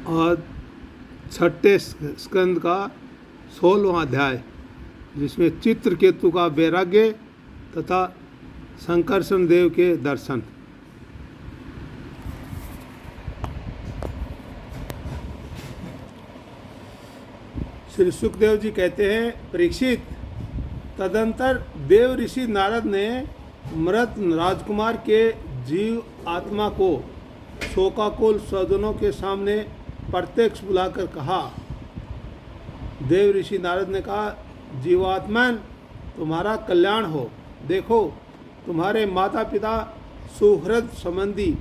और छठे स्कंद का 16वां अध्याय, जिसमें चित्रकेतु का वैराग्य तथा संकर्षण देव के दर्शन। श्री सुखदेव जी कहते हैं, परीक्षित, तदंतर देव ऋषि नारद ने मृत राजकुमार के जीव आत्मा को शोकाकुल स्वजनों के सामने प्रत्यक्ष बुलाकर कहा। देव ऋषि नारद ने कहा, जीवात्मन, तुम्हारा कल्याण हो। देखो, तुम्हारे माता पिता सुहृद संबंधी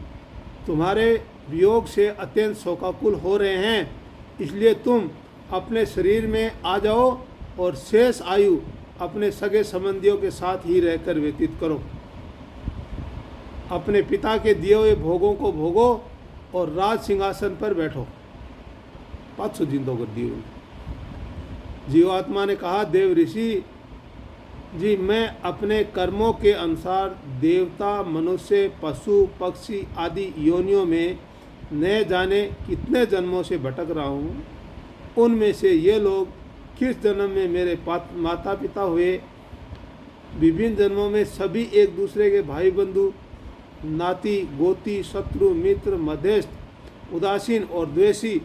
तुम्हारे वियोग से अत्यंत शोकाकुल हो रहे हैं, इसलिए तुम अपने शरीर में आ जाओ और शेष आयु अपने सगे संबंधियों के साथ ही रहकर व्यतीत करो। अपने पिता के दिए हुए भोगों को भोगो और राज सिंहासन पर बैठो। 500 जिंदों कर दिए। जीवात्मा ने कहा, देव ऋषि जी, मैं अपने कर्मों के अनुसार देवता, मनुष्य, पशु, पक्षी आदि योनियों में न जाने कितने जन्मों से भटक रहा हूँ। उनमें से ये लोग किस जन्म में मेरे माता पिता हुए, विभिन्न जन्मों में सभी एक दूसरे के भाई बंधु, नाती गोती, शत्रु मित्र, मध्यस्थ, उदासीन और द्वेषी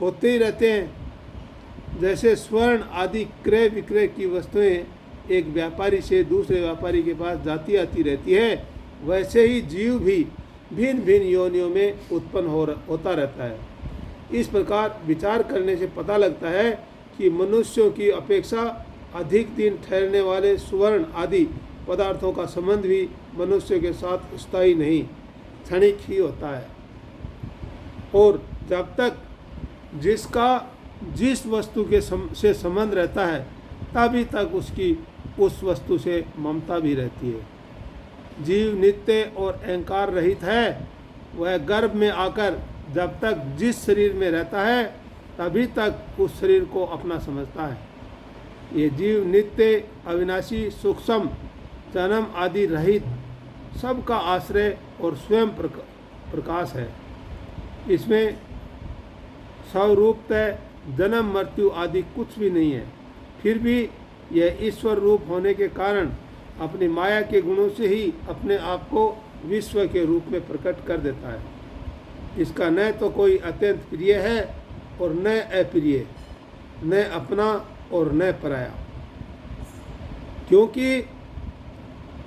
होते ही रहते हैं। जैसे स्वर्ण आदि क्रय विक्रय की वस्तुएं एक व्यापारी से दूसरे व्यापारी के पास जाती आती रहती है, वैसे ही जीव भी भिन्न भिन्न योनियों में उत्पन्न होता रहता है। इस प्रकार विचार करने से पता लगता है कि मनुष्यों की अपेक्षा अधिक दिन ठहरने वाले सुवर्ण आदि पदार्थों का संबंध भी मनुष्यों के साथ स्थायी नहीं, क्षणिक ही होता है। और जब तक जिसका जिस वस्तु के से संबंध रहता है, तभी तक उसकी उस वस्तु से ममता भी रहती है। जीव नित्य और अहंकार रहित है। वह गर्भ में आकर जब तक जिस शरीर में रहता है, तभी तक उस शरीर को अपना समझता है। ये जीव नित्य, अविनाशी, सूक्ष्म, जन्म आदि रहित, सबका आश्रय और स्वयं प्रकाश है। इसमें स्वरूपतः जन्म मृत्यु आदि कुछ भी नहीं है। फिर भी यह ईश्वर रूप होने के कारण अपनी माया के गुणों से ही अपने आप को विश्व के रूप में प्रकट कर देता है। इसका न तो कोई अत्यंत प्रिय है और न अप्रिय, न अपना और न पराया। क्योंकि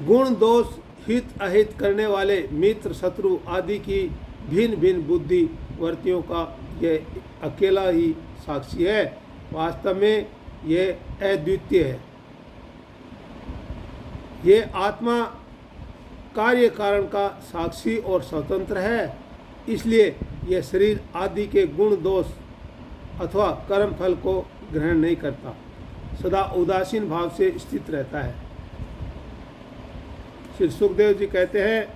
गुण दोष, हित अहित करने वाले मित्र शत्रु आदि की भिन्न भिन्न बुद्धिवर्तियों का यह अकेला ही साक्षी है। वास्तव में यह अद्वितीय है। ये आत्मा कार्य कारण का साक्षी और स्वतंत्र है, इसलिए यह शरीर आदि के गुण दोष अथवा कर्म फल को ग्रहण नहीं करता, सदा उदासीन भाव से स्थित रहता है। श्री सुखदेव जी कहते हैं,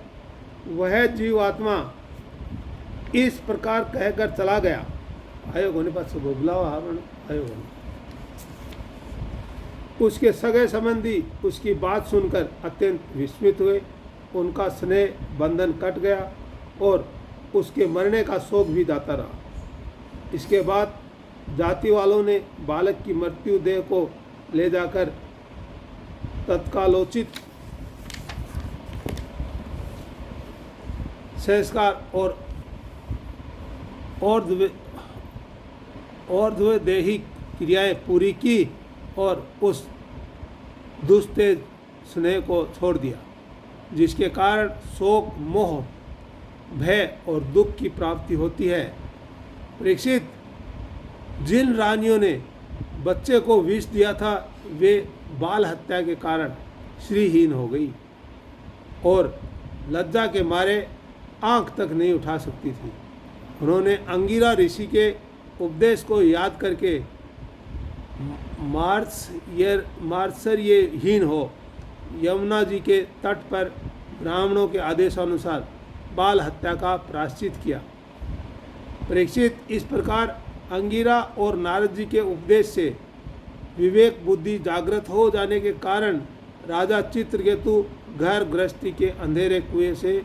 वह जीवात्मा इस प्रकार कहकर चला गया। आयोग होने पास बुलावा आयोग होने। उसके सगे संबंधी उसकी बात सुनकर अत्यंत विस्मित हुए। उनका स्नेह बंधन कट गया और उसके मरने का शोक भी जाता रहा। इसके बाद जाति वालों ने बालक की मृत्यु देह को ले जाकर तत्कालोचित संस्कार और देही क्रियाएं पूरी की और उस दुस्तेज स्नेह को छोड़ दिया, जिसके कारण शोक, मोह, भय और दुख की प्राप्ति होती है। परीक्षित, जिन रानियों ने बच्चे को विष दिया था, वे बाल हत्या के कारण श्रीहीन हो गई और लज्जा के मारे आंख तक नहीं उठा सकती थी। उन्होंने अंगिरा ऋषि के उपदेश को याद करके मात्सर्यहीन हो यमुना जी के तट पर ब्राह्मणों के आदेशानुसार बाल हत्या का प्रायश्चित किया। परीक्षित, इस प्रकार अंगिरा और नारद जी के उपदेश से विवेक बुद्धि जागृत हो जाने के कारण राजा चित्रकेतु घर गृहस्थी के अंधेरे कुएं से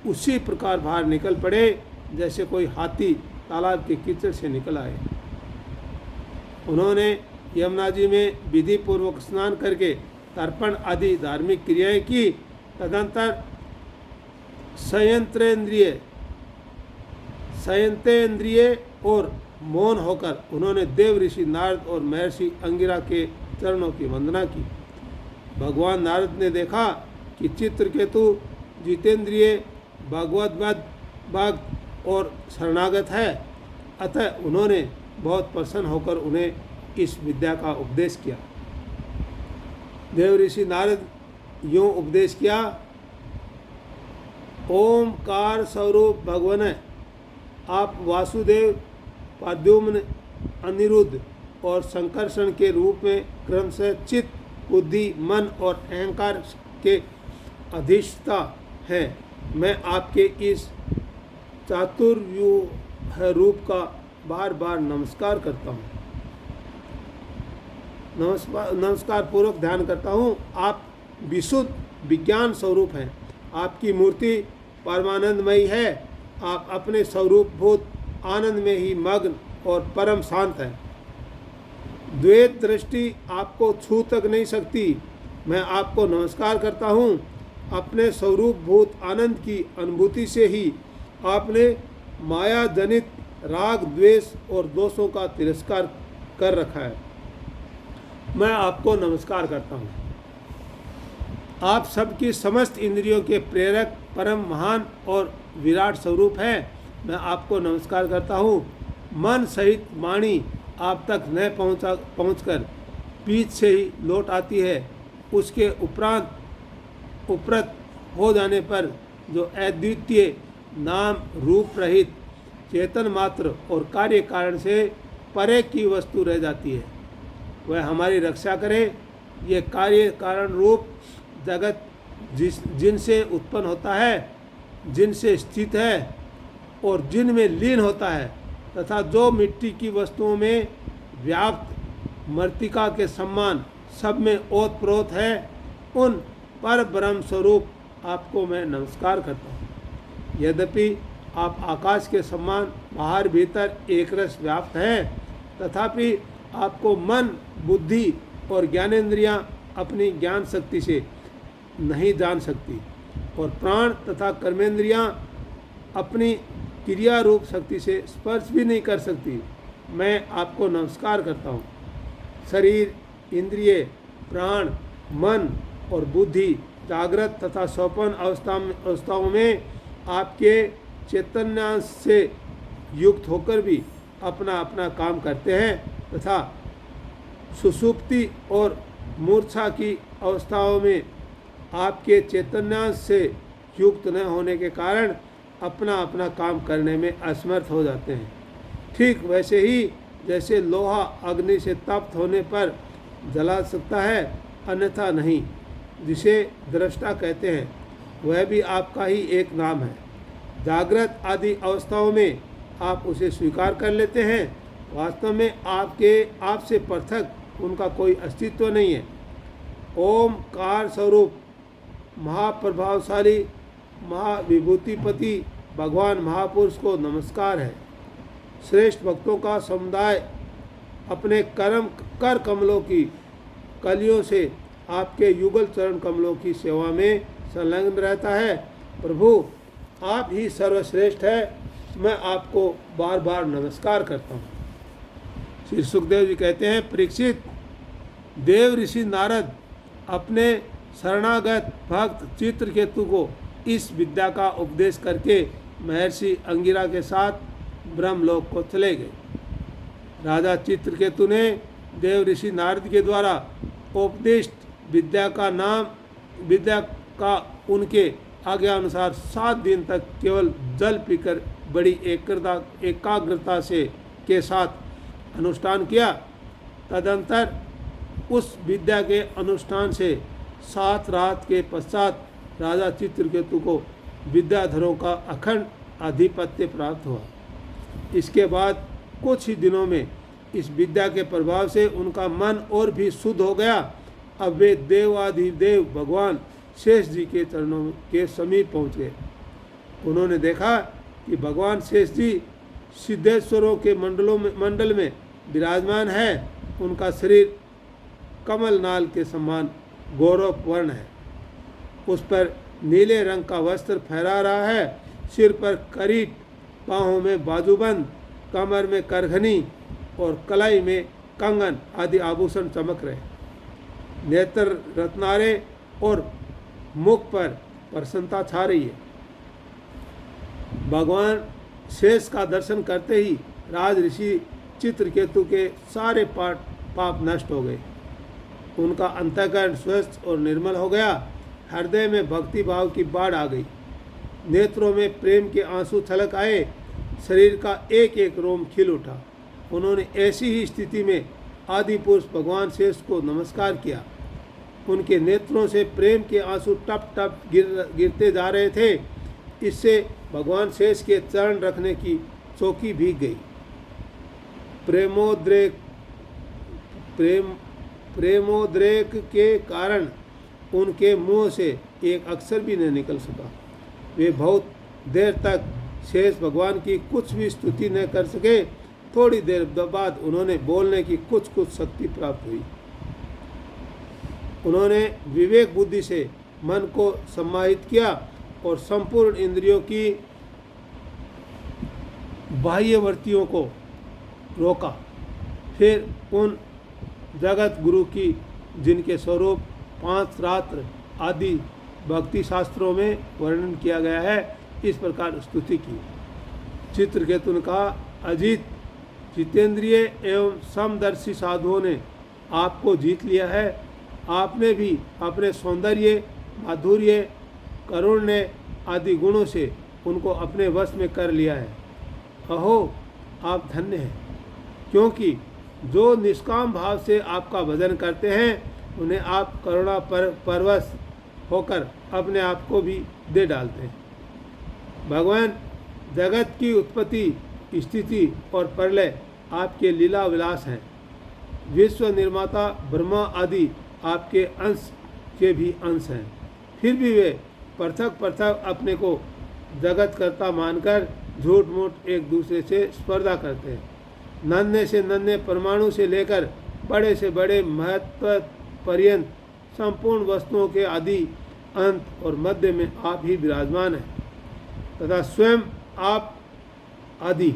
उसी प्रकार बाहर निकल पड़े जैसे कोई हाथी तालाब के कीचड़ से निकल आए। उन्होंने यमुना जी में विधि पूर्वक स्नान करके तर्पण आदि धार्मिक क्रियाएं की। तदंतर संयंत्रेंद्रिय और मौन होकर उन्होंने देव ऋषि नारद और महर्षि अंगिरा के चरणों की वंदना की। भगवान नारद ने देखा कि चित्रकेतु जितेंद्रिय, भगवत और शरणागत है, अतः उन्होंने बहुत प्रसन्न होकर उन्हें इस विद्या का उपदेश किया। देव ऋषि नारद यूँ उपदेश किया, ओमकार स्वरूप भगवान, आप वासुदेव, प्रद्युम्न, अनिरुद्ध और संकर्षण के रूप में क्रमशः चित्त, बुद्धि, मन और अहंकार के अधिष्ठता हैं। मैं आपके इस चातुर्व्यूह रूप का बार बार नमस्कार करता हूँ, नमस्कार पूर्वक ध्यान करता हूँ। आप विशुद्ध विज्ञान स्वरूप हैं, आपकी मूर्ति परमानंदमयी है, आप अपने स्वरूपभूत आनंद में ही मग्न और परम शांत हैं। द्वैत दृष्टि आपको छू तक नहीं सकती। मैं आपको नमस्कार करता हूँ। अपने स्वरूपभूत आनंद की अनुभूति से ही आपने माया जनित राग, द्वेष और दोषों का तिरस्कार कर रखा है। मैं आपको नमस्कार करता हूँ। आप सबकी समस्त इंद्रियों के प्रेरक, परम महान और विराट स्वरूप हैं। मैं आपको नमस्कार करता हूँ। मन सहित वाणी आप तक न पहुंचकर बीच से ही लौट आती है। उसके उपरत हो जाने पर जो अद्वितीय नाम रूप रहित चेतन मात्र और कार्य कारण से परे की वस्तु रह जाती है, वह हमारी रक्षा करे। ये कार्य कारण रूप जगत जिनसे उत्पन्न होता है, जिनसे स्थित है और जिनमें लीन होता है, तथा जो मिट्टी की वस्तुओं में व्याप्त मृत्तिका के समान सब में ओतप्रोत है, उन पर ब्रह्म स्वरूप आपको मैं नमस्कार करता हूँ। यद्यपि आप आकाश के समान बाहर भीतर एक रस व्याप्त हैं, तथापि आपको मन, बुद्धि और ज्ञानेंद्रियां अपनी ज्ञान शक्ति से नहीं जान सकती और प्राण तथा कर्मेंद्रियां अपनी क्रिया रूप शक्ति से स्पर्श भी नहीं कर सकती। मैं आपको नमस्कार करता हूँ। शरीर, इंद्रिय, प्राण, मन और बुद्धि जागृत तथा स्वप्न अवस्थाओं में आपके चैतन्यांश से युक्त होकर भी अपना अपना काम करते हैं, तथा सुषुप्ति और मूर्छा की अवस्थाओं में आपके चैतन्यांश से युक्त न होने के कारण अपना अपना काम करने में असमर्थ हो जाते हैं। ठीक वैसे ही जैसे लोहा अग्नि से तप्त होने पर जला सकता है, अन्यथा नहीं। जिसे दृष्टा कहते हैं, वह भी आपका ही एक नाम है। जागृत आदि अवस्थाओं में आप उसे स्वीकार कर लेते हैं। वास्तव में आपसे पृथक उनका कोई अस्तित्व नहीं है। ओमकार स्वरूप महाप्रभावशाली महाविभूतिपति भगवान महापुरुष को नमस्कार है। श्रेष्ठ भक्तों का समुदाय अपने कर कमलों की कलियों से आपके युगल चरण कमलों की सेवा में संलग्न रहता है। प्रभु, आप ही सर्वश्रेष्ठ है। मैं आपको बार बार नमस्कार करता हूँ। श्री सुखदेव जी कहते हैं, परीक्षित, देव ऋषि नारद अपने शरणागत भक्त चित्रकेतु को इस विद्या का उपदेश करके महर्षि अंगिरा के साथ ब्रह्मलोक को चले गए। राजा चित्रकेतु ने देव ऋषि नारद के द्वारा उपदिष्ट विद्या का उनके आज्ञा अनुसार 7 दिन तक केवल जल पीकर बड़ी एकाग्रता से के साथ अनुष्ठान किया। तदंतर उस विद्या के अनुष्ठान से 7 रात के पश्चात राजा चित्रकेतु को विद्याधरों का अखंड आधिपत्य प्राप्त हुआ। इसके बाद कुछ ही दिनों में इस विद्या के प्रभाव से उनका मन और भी शुद्ध हो गया। अब वे देवाधिदेव भगवान शेष जी के चरणों के समीप पहुँच गए। उन्होंने देखा कि भगवान शेष जी सिद्धेश्वरों के मंडल में विराजमान है, उनका शरीर कमल नाल के समान गौरवपूर्ण है। उस पर नीले रंग का वस्त्र फहरा रहा है, सिर पर करीट, पाँवों में बाजूबंद, कमर में करघनी और कलाई में कंगन आदि आभूषण चमक रहे। नेत्र रत्नारे और मुख पर प्रसन्नता छा रही है। भगवान शेष का दर्शन करते ही राज ऋषि चित्रकेतु के सारे पाप नष्ट हो गए। उनका अंतःकरण स्वस्थ और निर्मल हो गया। हृदय में भक्ति भाव की बाढ़ आ गई। नेत्रों में प्रेम के आंसू छलक आए। शरीर का एक एक रोम खिल उठा। उन्होंने ऐसी ही स्थिति में आदि पुरुष भगवान शेष को नमस्कार किया। उनके नेत्रों से प्रेम के आंसू टप टप गिरते जा रहे थे। इससे भगवान शेष के चरण रखने की चौकी भीग गई। प्रेमोद्रेक के कारण उनके मुंह से एक अक्षर भी नहीं निकल सका। वे बहुत देर तक शेष भगवान की कुछ भी स्तुति न कर सके। थोड़ी देर बाद उन्होंने बोलने की कुछ शक्ति प्राप्त हुई। उन्होंने विवेक बुद्धि से मन को सम्माहित किया और संपूर्ण इंद्रियों की बाह्यवर्तियों को रोका। फिर उन जगत गुरु की, जिनके स्वरूप 5 रात्र आदि भक्ति शास्त्रों में वर्णन किया गया है, इस प्रकार स्तुति की। चित्रकेतु ने कहा, अजीत, जितेंद्रिय एवं समदर्शी साधुओं ने आपको जीत लिया है। आपने भी अपने सौंदर्य, माधुर्य, करुण्य आदि गुणों से उनको अपने वश में कर लिया है। अहो, आप धन्य हैं, क्योंकि जो निष्काम भाव से आपका भजन करते हैं उन्हें आप करुणा परवश होकर अपने आप को भी दे डालते हैं। भगवान, जगत की उत्पत्ति, स्थिति और प्रलय आपके लीला विलास हैं। विश्व निर्माता ब्रह्मा आदि आपके अंश के भी अंश हैं। फिर भी वे पृथक पृथक अपने को जगत कर्ता मानकर झूठ मूठ एक दूसरे से स्पर्धा करते हैं। नन्हे से नन्हे परमाणु से लेकर बड़े से बड़े महत्व पर्यंत संपूर्ण वस्तुओं के आदि, अंत और मध्य में आप ही विराजमान हैं तथा स्वयं आप आदि,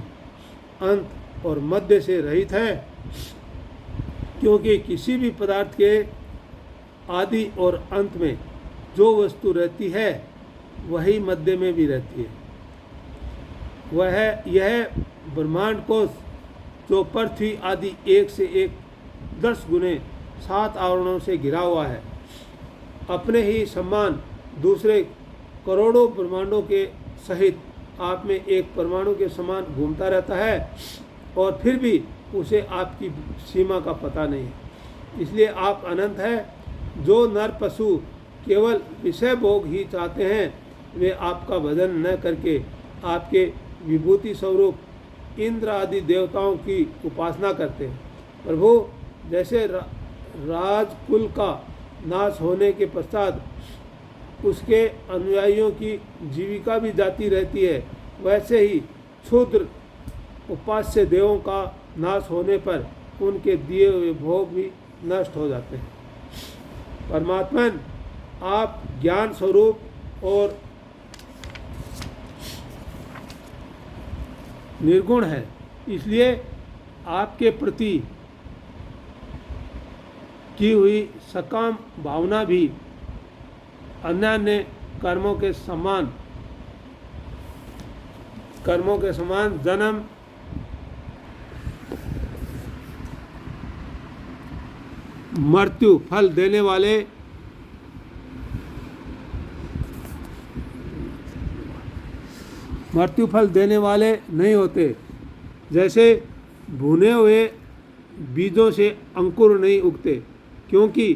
अंत और मध्य से रहित है, क्योंकि किसी भी पदार्थ के आदि और अंत में जो वस्तु रहती है वही मध्य में भी रहती है। वह यह ब्रह्मांड कोश जो पृथ्वी आदि एक से एक 10 गुने 7 आवरणों से घिरा हुआ है, अपने ही समान दूसरे करोड़ों ब्रह्मांडों के सहित आप में एक परमाणु के समान घूमता रहता है और फिर भी उसे आपकी सीमा का पता नहीं है। इसलिए आप अनंत हैं। जो नर पशु केवल विषय भोग ही चाहते हैं, वे आपका भजन न करके आपके विभूति स्वरूप इंद्र आदि देवताओं की उपासना करते हैं। प्रभु, जैसे राजकुल का नाश होने के पश्चात उसके अनुयायियों की जीविका भी जाती रहती है, वैसे ही क्षुद्र उपास्य देवों का नाश होने पर उनके दिए हुए भोग भी नष्ट हो जाते हैं। परमात्मन, आप ज्ञान स्वरूप और निर्गुण है, इसलिए आपके प्रति की हुई सकाम भावना भी अन्य कर्मों के समान जन्म मृत्यु फल देने वाले नहीं होते। जैसे भुने हुए बीजों से अंकुर नहीं उगते, क्योंकि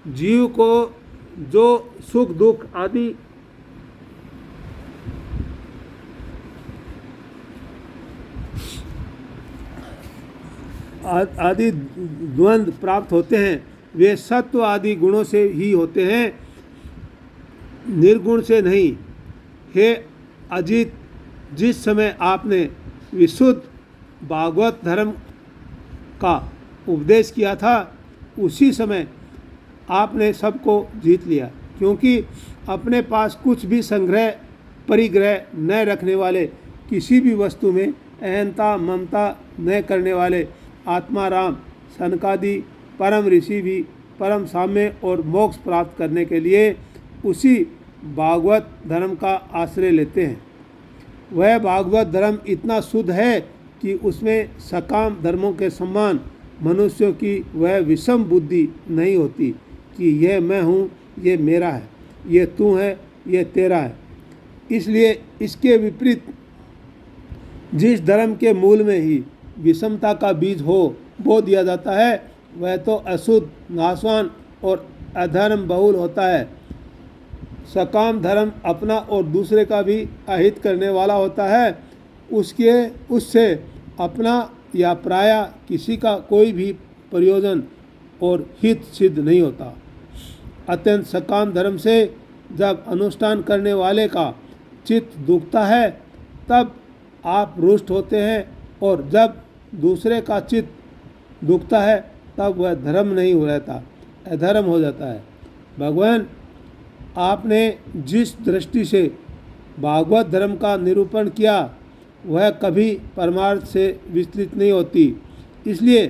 जीव को जो सुख दुख आदि द्वंद्व प्राप्त होते हैं, वे सत्व आदि गुणों से ही होते हैं, निर्गुण से नहीं। हे अजीत, जिस समय आपने विशुद्ध भागवत धर्म का उपदेश किया था, उसी समय आपने सबको जीत लिया, क्योंकि अपने पास कुछ भी संग्रह परिग्रह न रखने वाले, किसी भी वस्तु में अहंता ममता न करने वाले आत्माराम सनकादि परम ऋषि भी परम साम्य और मोक्ष प्राप्त करने के लिए उसी भागवत धर्म का आश्रय लेते हैं। वह भागवत धर्म इतना शुद्ध है कि उसमें सकाम धर्मों के समान मनुष्यों की वह विषम बुद्धि नहीं होती कि यह मैं हूँ, ये मेरा है, ये तू है, ये तेरा है। इसलिए इसके विपरीत जिस धर्म के मूल में ही विषमता का बीज हो बो दिया जाता है, वह तो अशुद्ध, नाशवान और अधर्म बहुल होता है। सकाम धर्म अपना और दूसरे का भी अहित करने वाला होता है। उससे अपना या प्राय किसी का कोई भी प्रयोजन और हित सिद्ध नहीं होता। अत्यंत सकाम धर्म से जब अनुष्ठान करने वाले का चित्त दुखता है, तब आप रुष्ट होते हैं, और जब दूसरे का चित्त दुखता है तब वह धर्म नहीं हो रहता, अधर्म हो जाता है। भगवान, आपने जिस दृष्टि से भागवत धर्म का निरूपण किया वह कभी परमार्थ से विचलित नहीं होती। इसलिए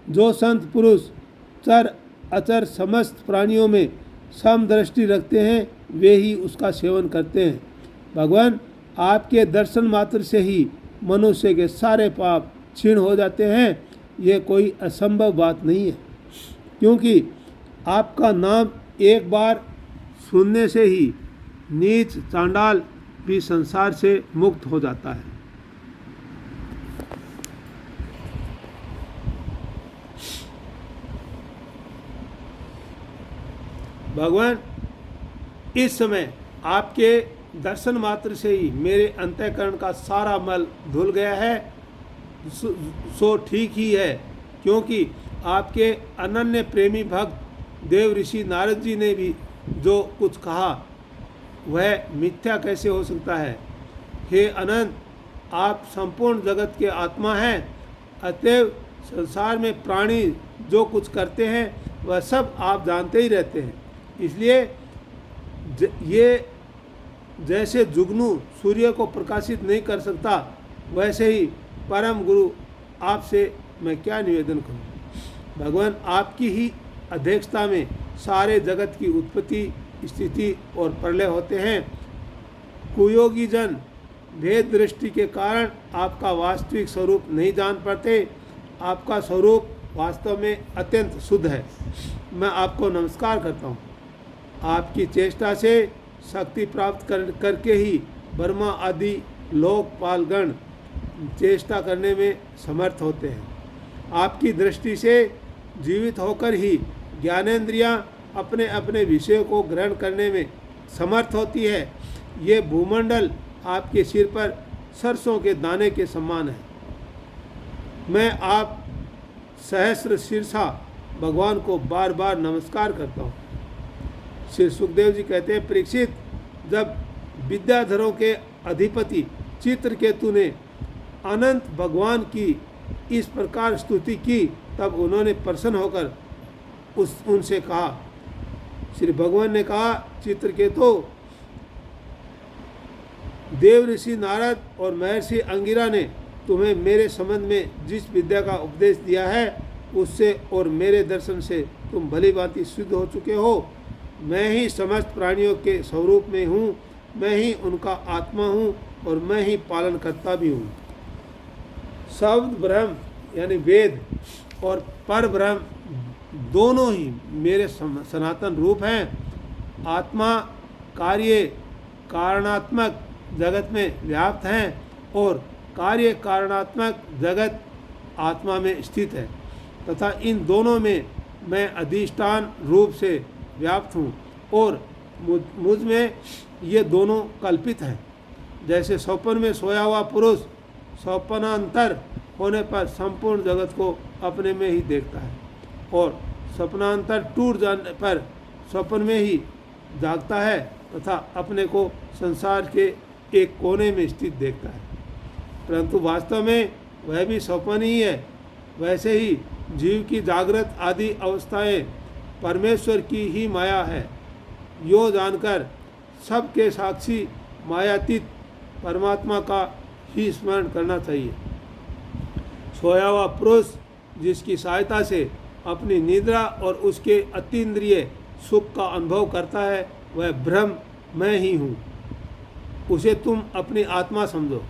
जो संत पुरुष चर अचर समस्त प्राणियों में समदृष्टि रखते हैं, वे ही उसका सेवन करते हैं। भगवान, आपके दर्शन मात्र से ही मनुष्य के सारे पाप क्षीण हो जाते हैं। ये कोई असंभव बात नहीं है, क्योंकि आपका नाम एक बार सुनने से ही नीच चांडाल भी संसार से मुक्त हो जाता है। भगवान, इस समय आपके दर्शन मात्र से ही मेरे अंतःकरण का सारा मल धुल गया है। सो ठीक ही है, क्योंकि आपके अनन्य प्रेमी भक्त देव ऋषि नारद जी ने भी जो कुछ कहा वह मिथ्या कैसे हो सकता है। हे अनंत, आप संपूर्ण जगत के आत्मा हैं, अतएव संसार में प्राणी जो कुछ करते हैं वह सब आप जानते ही रहते हैं। इसलिए ये जैसे जुगनू सूर्य को प्रकाशित नहीं कर सकता, वैसे ही परम गुरु आपसे मैं क्या निवेदन करूं। भगवान, आपकी ही अध्यक्षता में सारे जगत की उत्पत्ति, स्थिति और प्रलय होते हैं। कुयोगी जन भेद दृष्टि के कारण आपका वास्तविक स्वरूप नहीं जान पाते। आपका स्वरूप वास्तव में अत्यंत शुद्ध है। मैं आपको नमस्कार करता हूँ। आपकी चेष्टा से शक्ति प्राप्त करके ही ब्रह्मा आदि लोकपालगण चेष्टा करने में समर्थ होते हैं। आपकी दृष्टि से जीवित होकर ही ज्ञानेंद्रियां अपने अपने विषयों को ग्रहण करने में समर्थ होती है। ये भूमंडल आपके सिर पर सरसों के दाने के समान है। मैं आप सहस्र शीर्षा भगवान को बार बार नमस्कार करता हूँ। श्री सुखदेव जी कहते हैं, परीक्षित, जब विद्याधरों के अधिपति चित्रकेतु ने अनंत भगवान की इस प्रकार स्तुति की, तब उन्होंने प्रसन्न होकर उनसे कहा, श्री भगवान ने कहा, चित्रकेतु, देव ऋषि नारद और महर्षि अंगिरा ने तुम्हें मेरे संबंध में जिस विद्या का उपदेश दिया है, उससे और मेरे दर्शन से तुम भली भांति सिद्ध हो चुके हो। मैं ही समस्त प्राणियों के स्वरूप में हूँ, मैं ही उनका आत्मा हूँ और मैं ही पालन करता भी हूँ। शब्द ब्रह्म यानी वेद और पर ब्रह्म दोनों ही मेरे सनातन रूप हैं। आत्मा कार्य कारणात्मक जगत में व्याप्त हैं और कार्य कारणात्मक जगत आत्मा में स्थित है, तथा इन दोनों में मैं अधिष्ठान रूप से व्याप्त हूँ और मुझ में ये दोनों कल्पित हैं। जैसे स्वप्न में सोया हुआ पुरुष स्वप्नांतर होने पर संपूर्ण जगत को अपने में ही देखता है और स्वप्नांतर टूट जाने पर स्वप्न में ही जागता है तथा अपने को संसार के एक कोने में स्थित देखता है। परंतु वास्तव में वह भी स्वप्न ही है। वैसे ही जीव की जागृत आदि अवस्थाएं परमेश्वर की ही माया है। यो जानकर सबके साक्षी मायातीत परमात्मा का ही स्मरण करना चाहिए। सोया हुआ पुरुष जिसकी सहायता से अपनी निद्रा और उसके अतीन्द्रिय सुख का अनुभव करता है, वह ब्रह्म मैं ही हूँ। उसे तुम अपनी आत्मा समझो।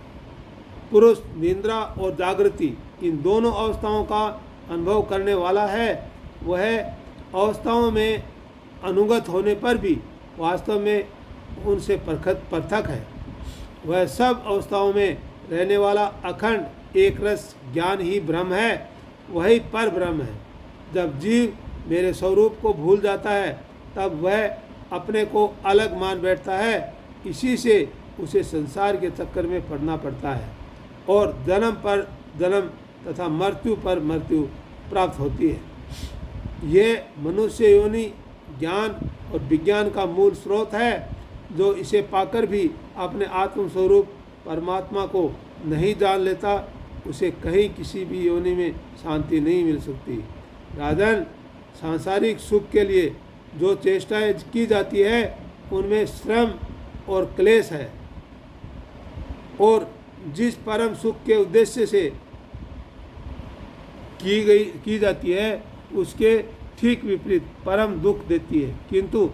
पुरुष निद्रा और जागृति इन दोनों अवस्थाओं का अनुभव करने वाला है। वह अवस्थाओं में अनुगत होने पर भी वास्तव में उनसे पृथक है। वह सब अवस्थाओं में रहने वाला अखंड एक रस ज्ञान ही ब्रह्म है, वही पर ब्रह्म है। जब जीव मेरे स्वरूप को भूल जाता है तब वह अपने को अलग मान बैठता है। इसी से उसे संसार के चक्कर में पड़ना पड़ता है और जन्म पर जन्म तथा मृत्यु पर मृत्यु प्राप्त होती है। ये मनुष्य योनि ज्ञान और विज्ञान का मूल स्रोत है। जो इसे पाकर भी अपने आत्मस्वरूप परमात्मा को नहीं जान लेता, उसे कहीं किसी भी योनि में शांति नहीं मिल सकती। राजन, सांसारिक सुख के लिए जो चेष्टाएं की जाती है उनमें श्रम और क्लेश है, और जिस परम सुख के उद्देश्य से की जाती है उसके ठीक विपरीत परम दुख देती है। किंतु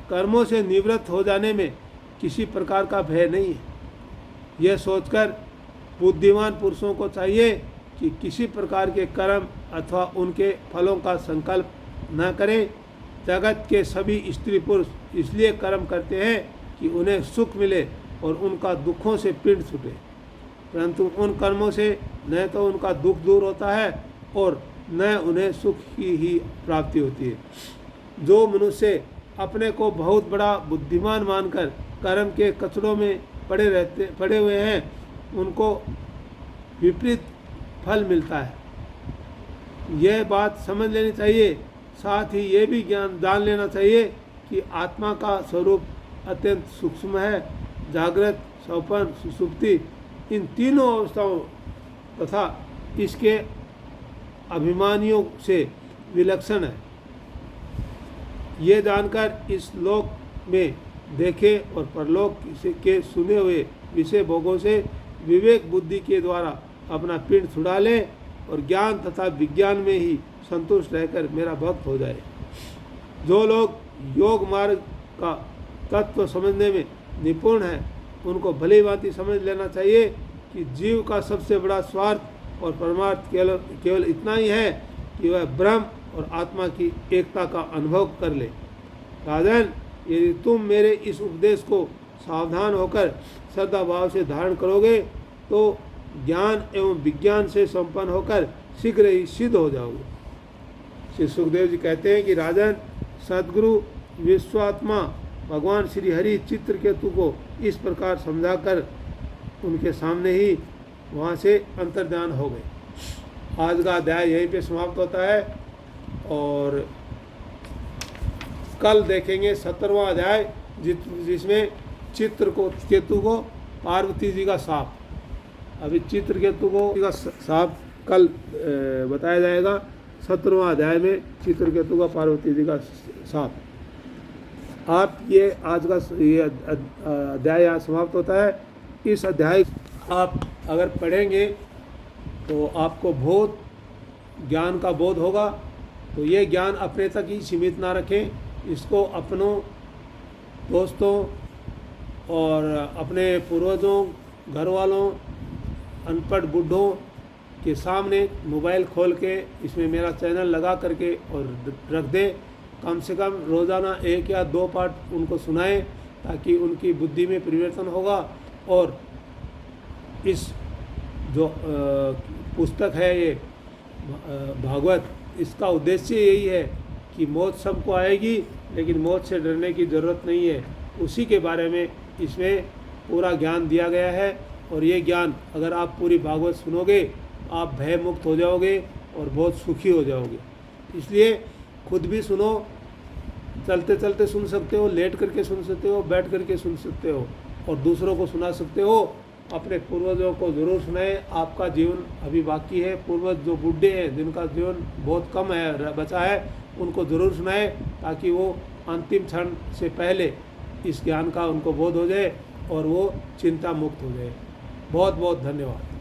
कर्मों से निवृत्त हो जाने में किसी प्रकार का भय नहीं है। यह सोचकर बुद्धिमान पुरुषों को चाहिए कि किसी प्रकार के कर्म अथवा उनके फलों का संकल्प न करें। जगत के सभी स्त्री पुरुष इसलिए कर्म करते हैं कि उन्हें सुख मिले और उनका दुखों से पीड़ छूटे, परंतु उन कर्मों से न तो उनका दुख दूर होता है और न उन्हें सुख की ही प्राप्ति होती है। जो मनुष्य अपने को बहुत बड़ा बुद्धिमान मानकर कर्म के कचड़ों में पड़े हुए हैं, उनको विपरीत फल मिलता है। यह बात समझ लेनी चाहिए। साथ ही ये भी ज्ञान जान लेना चाहिए कि आत्मा का स्वरूप अत्यंत सूक्ष्म है। जागृत, स्वप्न, सुषुप्ति इन तीनों अवस्थाओं तथा इसके अभिमानियों से विलक्षण है। ये जानकर इस लोक में देखे और परलोक के सुने हुए विषय भोगों से विवेक बुद्धि के द्वारा अपना पिंड छुड़ा ले और ज्ञान तथा विज्ञान में ही संतुष्ट रहकर मेरा भक्त हो जाए। जो लोग योग मार्ग का तत्व समझने में निपुण हैं, उनको भली भांति समझ लेना चाहिए कि जीव का सबसे बड़ा स्वार्थ और परमार्थ केवल इतना ही है कि वह ब्रह्म और आत्मा की एकता का अनुभव कर ले। राजन, यदि तुम मेरे इस उपदेश को सावधान होकर श्रद्धा भाव से धारण करोगे तो ज्ञान एवं विज्ञान से संपन्न होकर शीघ्र ही सिद्ध हो जाओगे। श्री सुखदेव जी कहते हैं कि राजन, सद्गुरु विश्वात्मा भगवान श्री हरि चित्रकेतु को इस प्रकार समझाकर उनके सामने ही वहाँ से अंतर्ध्यान हो गए। आज का अध्याय यहीं पे समाप्त होता है और कल देखेंगे 17वां अध्याय जिसमें चित्रकेतु को पार्वती जी का शाप। अभी चित्रकेतु को का शाप कल बताया जाएगा। 17वां अध्याय में चित्रकेतु का पार्वती जी का शाप। आप ये आज का ये अध्याय यहाँ समाप्त होता है। इस अध्याय आप अगर पढ़ेंगे तो आपको बहुत ज्ञान का बोध होगा। तो ये ज्ञान अपने तक ही सीमित ना रखें, इसको अपनों, दोस्तों और अपने पूर्वजों, घर वालों, अनपढ़ बूढ़ों के सामने मोबाइल खोल के इसमें मेरा चैनल लगा करके और रख दें। कम से कम रोज़ाना 1 या 2 पाठ उनको सुनाएं ताकि उनकी बुद्धि में परिवर्तन होगा। और इस जो पुस्तक है ये भागवत, इसका उद्देश्य यही है कि मौत सबको आएगी लेकिन मौत से डरने की ज़रूरत नहीं है। उसी के बारे में इसमें पूरा ज्ञान दिया गया है। और ये ज्ञान अगर आप पूरी भागवत सुनोगे आप भय मुक्त हो जाओगे और बहुत सुखी हो जाओगे। इसलिए खुद भी सुनो, चलते चलते सुन सकते हो, लेट करके सुन सकते हो, बैठ करके सुन सकते हो और दूसरों को सुना सकते हो। अपने पूर्वजों को ज़रूर सुनाएं। आपका जीवन अभी बाकी है। पूर्वज जो बूढ़े हैं, जिनका जीवन बहुत कम है बचा है, उनको ज़रूर सुनाएं, ताकि वो अंतिम क्षण से पहले इस ज्ञान का उनको बोध हो जाए और वो चिंता मुक्त हो जाए। बहुत बहुत धन्यवाद।